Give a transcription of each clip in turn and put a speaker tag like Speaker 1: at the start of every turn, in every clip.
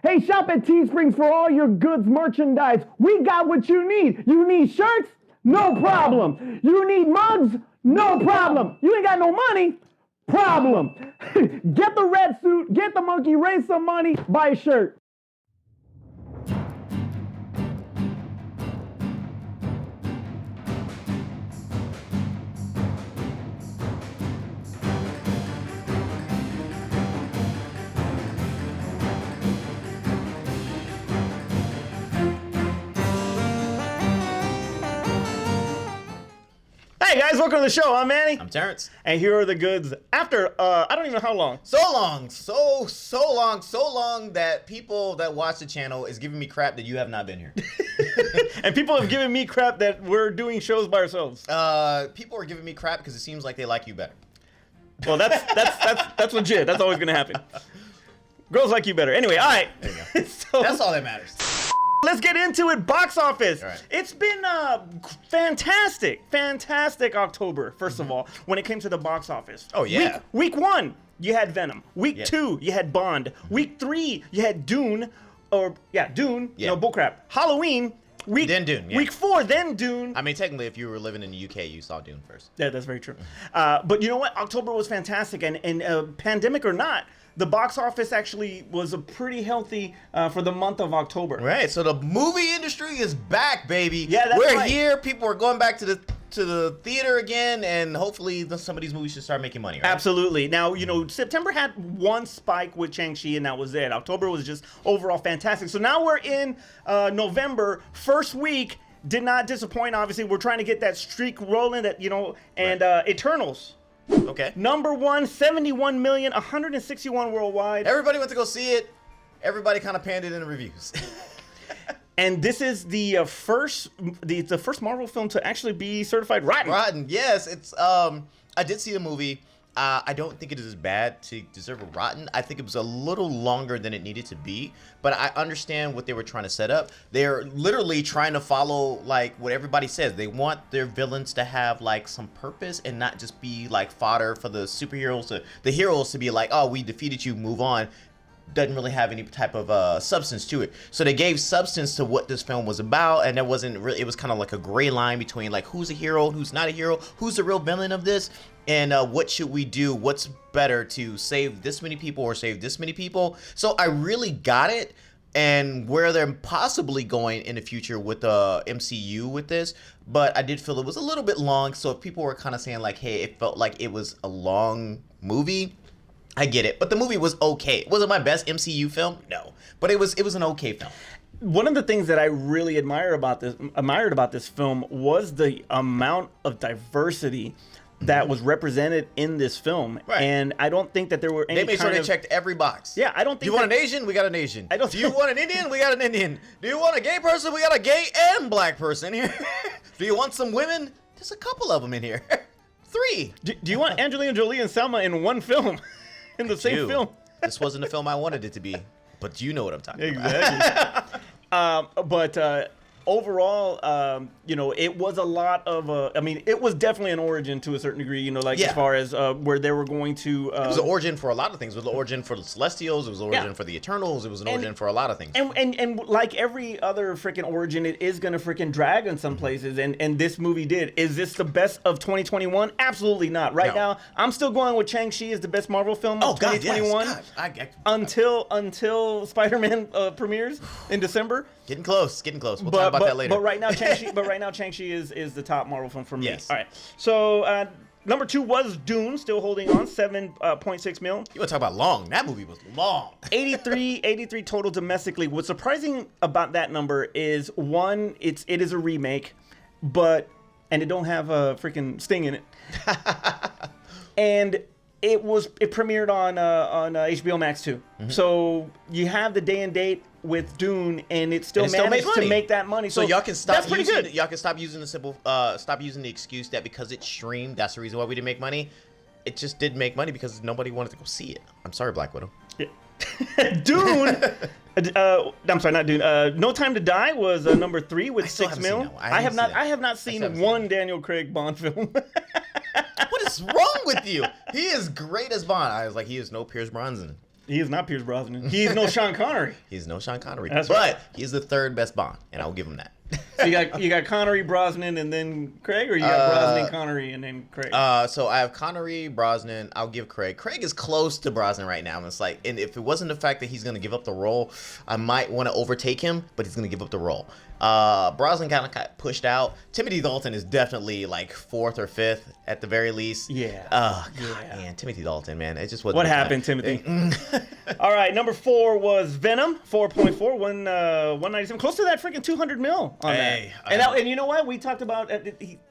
Speaker 1: Hey, shop at Teesprings for all your goods merchandise. We got what you need. You need shirts? No problem. You need mugs? No problem. You ain't got no money? Problem. Get the red suit, get the monkey, raise some money, buy a shirt.
Speaker 2: Hey guys, welcome to the show. I'm Manny.
Speaker 3: I'm Terrence.
Speaker 2: And here are the goods. After, I don't even know how long.
Speaker 3: So long that people that watch the channel is giving me crap that you have not been here.
Speaker 2: And people have given me crap that we're doing shows by ourselves.
Speaker 3: People are giving me crap because it seems like they like you better.
Speaker 2: Well, that's legit. That's always gonna happen. Girls like you better. Anyway, all right.
Speaker 3: There you go.
Speaker 2: So,
Speaker 3: That's all that matters.
Speaker 2: let's get into it. Box office.
Speaker 3: Right.
Speaker 2: It's been fantastic October, first of all, when it came to the box office.
Speaker 3: Oh, yeah.
Speaker 2: Week 1, you had Venom. Week
Speaker 3: Yeah.
Speaker 2: 2, you had Bond. Week 3, you had Dune. Dune.
Speaker 3: Yeah.
Speaker 2: No, bullcrap. Halloween.
Speaker 3: Then Dune, yeah.
Speaker 2: Week 4, then Dune.
Speaker 3: I mean, technically, if you were living in the UK, you saw Dune first.
Speaker 2: Yeah, that's very true. But you know what? October was fantastic, and pandemic or not, the box office actually was a pretty healthy for the month of October.
Speaker 3: Right. So the movie industry is back, baby.
Speaker 2: Yeah, that's
Speaker 3: We're
Speaker 2: right.
Speaker 3: here. People are going back to the theater again, and hopefully some of these movies should start making money. Right?
Speaker 2: Absolutely. Now, you know, September had one spike with Shang-Chi, and that was it. October was just overall fantastic. So now we're in November, first week. Did not disappoint, obviously. We're trying to get that streak rolling, that, you know, and Eternals.
Speaker 3: Okay.
Speaker 2: Number 1, 71 million, 161 worldwide.
Speaker 3: Everybody went to go see it. Everybody kind of panned it in the reviews.
Speaker 2: And this is the first Marvel film to actually be certified rotten.
Speaker 3: Rotten, yes. It's I did see the movie. I don't think it is as bad to deserve a rotten. I think it was a little longer than it needed to be, but I understand what they were trying to set up. They're literally trying to follow like what everybody says. They want their villains to have like some purpose and not just be like fodder for the superheroes, the heroes to be like, oh, we defeated you, move on. Doesn't really have any type of substance to it. So they gave substance to what this film was about, and there wasn't really, it was kind of like a gray line between like who's a hero, who's not a hero, who's the real villain of this, and what should we do, what's better to save this many people or save this many people. So I really got it, and where they're possibly going in the future with the MCU with this, but I did feel it was a little bit long. So if people were kind of saying like, hey, it felt like it was a long movie, I get it, but the movie was okay. Was it my best MCU film? No, but it was an okay film.
Speaker 2: One of the things that I really admired about this film was the amount of diversity that was represented in this film.
Speaker 3: Right.
Speaker 2: And I don't think that there were any
Speaker 3: They made sure
Speaker 2: kind
Speaker 3: they
Speaker 2: of,
Speaker 3: checked every box.
Speaker 2: Yeah, I don't think
Speaker 3: Do you want an Asian? We got an Asian.
Speaker 2: I don't
Speaker 3: Do you want an Indian? We got an Indian. Do you want a gay person? We got a gay and black person here. Do you want some women? There's a couple of them in here. 3.
Speaker 2: Do you want Angelina Jolie and Selma in one film? In the same film?
Speaker 3: This wasn't the film I wanted it to be, but you know what I'm talking about.
Speaker 2: Exactly. But overall, you know, it was a lot of, I mean, it was definitely an origin to a certain degree, you know, like
Speaker 3: Yeah.
Speaker 2: as far as where they were going to.
Speaker 3: It was an origin for a lot of things. It was an origin for the Celestials. It was an origin
Speaker 2: Yeah.
Speaker 3: for the Eternals. It was an origin for a lot of things.
Speaker 2: And like every other freaking origin, it is gonna freaking drag in some places, and this movie did. Is this the best of 2021? Absolutely not. Right
Speaker 3: No.
Speaker 2: now, I'm still going with Shang-Chi as the best Marvel film of 2021 until Spider-Man premieres in December.
Speaker 3: Getting close. We'll talk about that later.
Speaker 2: But right now, Shang-Chi is the top Marvel film for me.
Speaker 3: Yes.
Speaker 2: All right. So number 2 was Dune, still holding on, 7.6 mil.
Speaker 3: You want to talk about long? That movie was long.
Speaker 2: 83 total domestically. What's surprising about that number is, one, it is a remake, and it don't have a freaking Sting in it. And it premiered on HBO Max too.
Speaker 3: Mm-hmm.
Speaker 2: So you have the day and date with Dune, and it still
Speaker 3: still
Speaker 2: managed
Speaker 3: made
Speaker 2: to
Speaker 3: money.
Speaker 2: make that money.
Speaker 3: So y'all can stop
Speaker 2: that's pretty
Speaker 3: using
Speaker 2: good.
Speaker 3: y'all can stop using stop using the excuse that because it's streamed, that's the reason why we didn't make money. It just didn't make money because nobody wanted to go see it. I'm sorry, Black Widow.
Speaker 2: Yeah. Dune. I'm sorry, not Dune. No Time to Die was number 3 with 6 mil. I have not seen one Daniel Craig Bond film.
Speaker 3: What is wrong with you? He is great as Bond. I was like, he is no Pierce Brosnan.
Speaker 2: He is not Pierce Brosnan. He is no Sean Connery.
Speaker 3: He's no Sean Connery.
Speaker 2: That's
Speaker 3: but
Speaker 2: right.
Speaker 3: he's the third best Bond, and I'll give him that.
Speaker 2: So you got Connery, Brosnan, and then Craig, or you got Brosnan, Connery, and then Craig?
Speaker 3: So I have Connery, Brosnan. I'll give Craig. Craig is close to Brosnan right now. And it's like, and if it wasn't the fact that he's going to give up the role, I might want to overtake him, but he's going to give up the role. Brosnan kind of got pushed out. Timothy Dalton is definitely like 4th or 5th at the very least.
Speaker 2: Yeah.
Speaker 3: Oh, God, man. Timothy Dalton, man. It just wasn't.
Speaker 2: What
Speaker 3: the
Speaker 2: happened,
Speaker 3: time.
Speaker 2: Timothy? All right, number 4 was Venom, 4.4, 197, close to that freaking 200 mil on
Speaker 3: Hey,
Speaker 2: that. And you know what? We talked about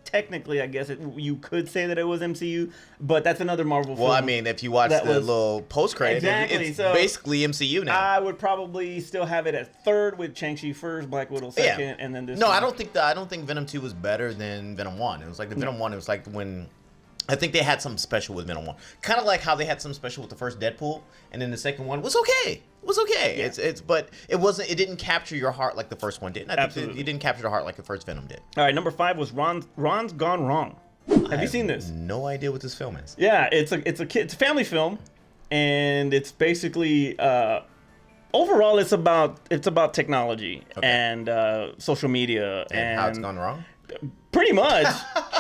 Speaker 2: technically, I guess you could say that it was MCU, but that's another Marvel film.
Speaker 3: Well, I mean, if you watch the little post credit,
Speaker 2: Exactly,
Speaker 3: it's
Speaker 2: so
Speaker 3: basically MCU now.
Speaker 2: I would probably still have it at 3rd with Shang-Chi first, Black Widow second, and then this.
Speaker 3: No,
Speaker 2: one.
Speaker 3: I don't think Venom 2 was better than Venom 1. It was like the Venom 1. It was like when. I think they had something special with Venom 1. Kind of like how they had something special with the first Deadpool, and then the second one was okay. It was okay.
Speaker 2: Yeah.
Speaker 3: But it didn't capture your heart like the first one did. And I think
Speaker 2: Absolutely.
Speaker 3: it didn't capture the heart like the first Venom did.
Speaker 2: All right, number 5 was Ron's Gone Wrong. Have you seen this?
Speaker 3: No idea what this film is.
Speaker 2: Yeah, it's a family film, and it's basically overall it's about technology and social media
Speaker 3: And how it's gone wrong?
Speaker 2: Pretty much,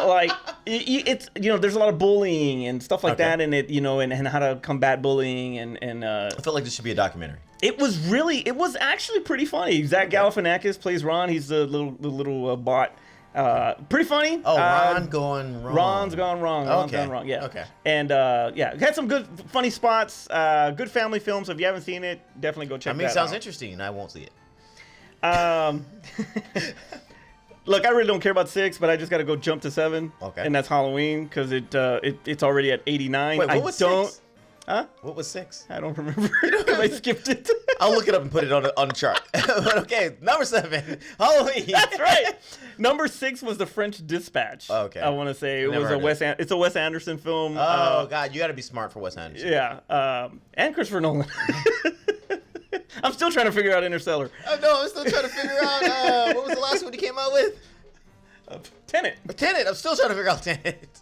Speaker 2: like it's there's a lot of bullying and stuff like
Speaker 3: Okay.
Speaker 2: that, and and how to combat bullying and
Speaker 3: I feel like this should be a documentary.
Speaker 2: it was actually pretty funny. Zach Galifianakis plays Ron. He's the little bot. Pretty funny.
Speaker 3: Oh, Ron going wrong.
Speaker 2: Ron's gone wrong. Ron's
Speaker 3: Okay.
Speaker 2: gone wrong. Yeah.
Speaker 3: Okay.
Speaker 2: And it had some good, funny spots. Good family film. So if you haven't seen it, definitely go check.
Speaker 3: I mean, it
Speaker 2: that
Speaker 3: sounds
Speaker 2: out.
Speaker 3: interesting, and I won't see it.
Speaker 2: Look, I really don't care about 6, but I just got to go jump to 7.
Speaker 3: Okay.
Speaker 2: And that's Halloween because it's already at 89.
Speaker 3: Wait, what was 6?
Speaker 2: Huh?
Speaker 3: What was 6?
Speaker 2: I don't remember because I skipped it.
Speaker 3: I'll look it up and put it on the chart. But okay, number 7, Halloween.
Speaker 2: That's right. Number 6 was The French Dispatch.
Speaker 3: Okay.
Speaker 2: I want to say it
Speaker 3: Never
Speaker 2: was a
Speaker 3: heard of
Speaker 2: it's a Wes Anderson film.
Speaker 3: Oh God, you got to be smart for Wes Anderson.
Speaker 2: Yeah. And Christopher Nolan. I'm still trying to figure out Interstellar.
Speaker 3: Oh, no, I'm still trying to figure out what was the last one he came out with?
Speaker 2: Tenet.
Speaker 3: Tenet. I'm still trying to figure out Tenet.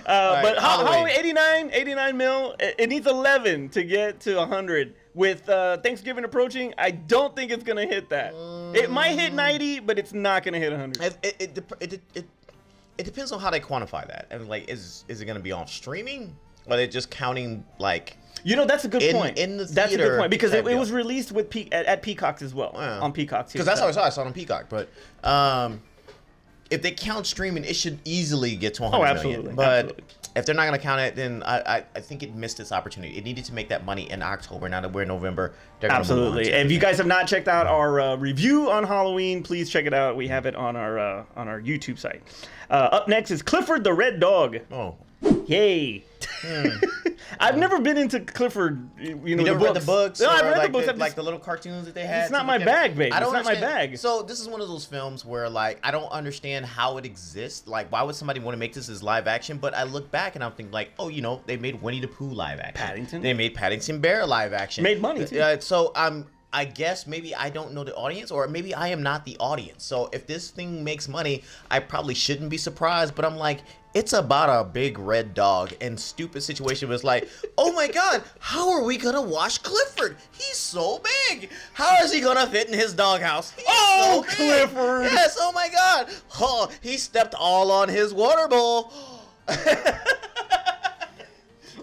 Speaker 2: But
Speaker 3: Halloween.
Speaker 2: Halloween, 89 mil. It needs 11 to get to 100. With Thanksgiving approaching, I don't think it's gonna hit that. It might hit 90, but it's not gonna hit 100.
Speaker 3: It depends on how they quantify that. I mean, like, is it going to be on streaming? Or are they just counting like?
Speaker 2: That's a good point.
Speaker 3: in the
Speaker 2: That's a good
Speaker 3: theater
Speaker 2: point because it
Speaker 3: type
Speaker 2: was
Speaker 3: deal.
Speaker 2: released with at Peacocks as well.
Speaker 3: Yeah.
Speaker 2: On Peacocks.
Speaker 3: Because that's how I saw it on Peacock. But if they count streaming, it should easily get to 100
Speaker 2: absolutely.
Speaker 3: million. But
Speaker 2: Absolutely.
Speaker 3: if they're not going to count it, then I think it missed its opportunity. It needed to make that money in October. Now that we're in November, they're gonna move on
Speaker 2: Absolutely.
Speaker 3: to
Speaker 2: If you guys have not checked out our review on Halloween, please check it out. We have it on our YouTube site. Up next is Clifford the Red Dog.
Speaker 3: Oh.
Speaker 2: Yay. I've never been into Clifford. You
Speaker 3: never read the books?
Speaker 2: No, I've
Speaker 3: or
Speaker 2: read
Speaker 3: like
Speaker 2: the books.
Speaker 3: like the little cartoons that they had?
Speaker 2: It's not my bag, babe.
Speaker 3: I don't
Speaker 2: It's not my
Speaker 3: understand.
Speaker 2: bag.
Speaker 3: So this is one of those films where, like, I don't understand how it exists. Like, why would somebody want to make this as live action? But I look back and I'm thinking, like, oh, they made Winnie the Pooh live action.
Speaker 2: Paddington?
Speaker 3: They made Paddington Bear live action.
Speaker 2: Made money, too.
Speaker 3: So I guess maybe I don't know the audience, or maybe I am not the audience. So if this thing makes money, I probably shouldn't be surprised. But I'm like, it's about a big red dog, and stupid situation was like, oh my God, how are we gonna wash Clifford? He's so big. How is he gonna fit in his doghouse? He's so big.
Speaker 2: Clifford.
Speaker 3: Yes, oh my God. Oh, he stepped all on his water bowl.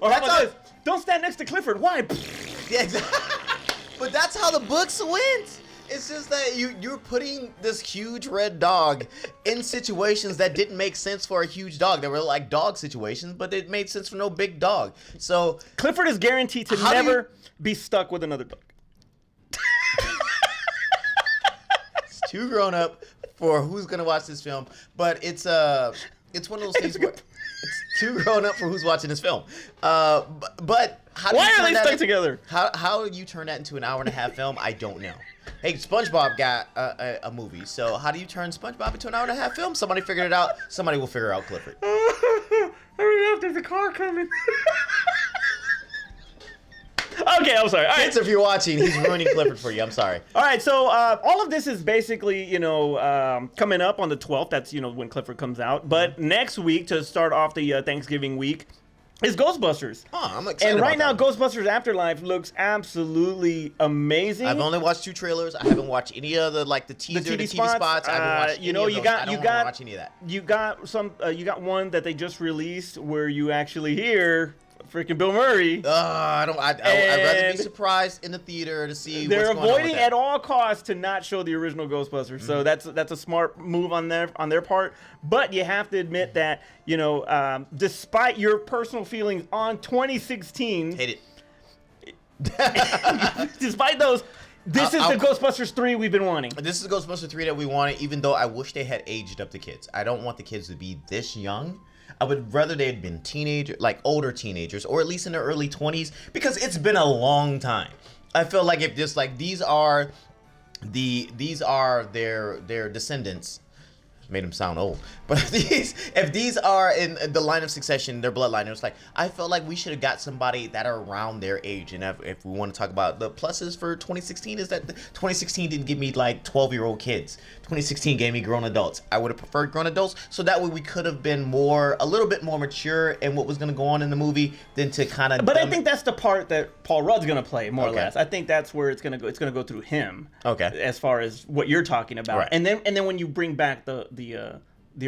Speaker 2: Or how about this? Don't stand next to Clifford. Why?
Speaker 3: Yeah, exactly. But that's how the books went. It's just that you're putting this huge red dog in situations that didn't make sense for a huge dog. They were like dog situations, but it made sense for no big dog. So
Speaker 2: Clifford is guaranteed to
Speaker 3: How do
Speaker 2: never be stuck with another dog.
Speaker 3: it's too grown up for who's gonna watch this film. But it's one of those things where it's too grown up for who's watching this film. But how do
Speaker 2: Why
Speaker 3: you
Speaker 2: are
Speaker 3: turn
Speaker 2: they
Speaker 3: that
Speaker 2: stuck together?
Speaker 3: How you turn that into an hour and a half film? I don't know. Hey, SpongeBob got a movie, so how do you turn SpongeBob into an hour and a half film? Somebody figured it out. Somebody will figure out Clifford.
Speaker 2: Hurry up, there's a car coming. Okay, I'm sorry. All right.
Speaker 3: Kids, if you're watching, he's ruining Clifford for you. I'm sorry.
Speaker 2: All right, so all of this is basically, coming up on the 12th. That's, when Clifford comes out. But next week, to start off the Thanksgiving week, is Ghostbusters.
Speaker 3: Oh, I'm excited.
Speaker 2: And right now,
Speaker 3: about that.
Speaker 2: Ghostbusters Afterlife looks absolutely amazing.
Speaker 3: I've only watched 2 trailers. I haven't watched any of the teaser, the TV spots. I haven't watched any of those. I don't want to watch any of that.
Speaker 2: You got one that they just released where you actually hear freaking Bill Murray.
Speaker 3: I'd rather be surprised in the theater to see what's going on with
Speaker 2: They're avoiding
Speaker 3: that.
Speaker 2: at all costs to not show the original Ghostbusters. So that's a smart move on their part. But you have to admit that, despite your personal feelings on 2016,
Speaker 3: Hate
Speaker 2: it. Despite those, this is the Ghostbusters 3 we've been wanting.
Speaker 3: This is Ghostbusters 3 that we wanted, even though I wish they had aged up the kids. I don't want the kids to be this young. I would rather they had been older teenagers, or at least in their early 20s, because it's been a long time. I feel like if just these are their descendants. Made them sound old, but if these are in the line of succession, their bloodline, it's I felt like we should have got somebody that are around their age. And if we want to talk about the pluses for 2016, is that 2016 didn't give me 12-year-old kids. 2016 gave me grown adults. I would have preferred grown adults, so that way we could have been a little bit more mature in what was going to go on in the movie than to kind of.
Speaker 2: But I think that's the part that Paul Rudd's going to play more or less. I think that's where it's going to go. It's going to go through him.
Speaker 3: Okay.
Speaker 2: As far as what you're talking about,
Speaker 3: Right.
Speaker 2: and then when you bring back the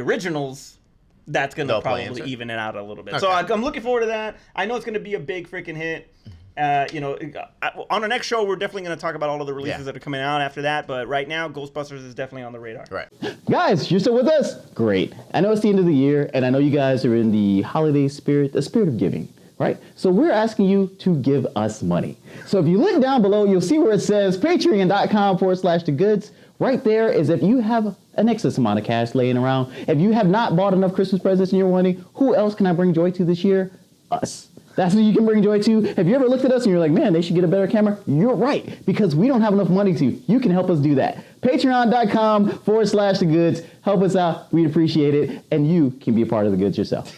Speaker 2: originals, that's going to probably even it out a little bit.
Speaker 3: Okay.
Speaker 2: So I'm looking forward to that. I know it's going to be a big freaking hit. On our next show, we're definitely going to talk about all of the releases that are coming out after that. But right now, Ghostbusters is definitely on the radar.
Speaker 3: Right.
Speaker 1: Guys, you're still with us? Great. I know it's the end of the year, and I know you guys are in the holiday spirit, the spirit of giving, right? So we're asking you to give us money. So if you look down below, you'll see where it says patreon.com/thegoods. Right there is if you have an excess amount of cash laying around. If you have not bought enough Christmas presents and you're wondering, who else can I bring joy to this year? Us. That's who you can bring joy to. Have you ever looked at us and you're like, man, they should get a better camera? You're right, because we don't have enough money to. You can help us do that. Patreon.com/thegoods. Help us out. We'd appreciate it. And you can be a part of the goods yourself.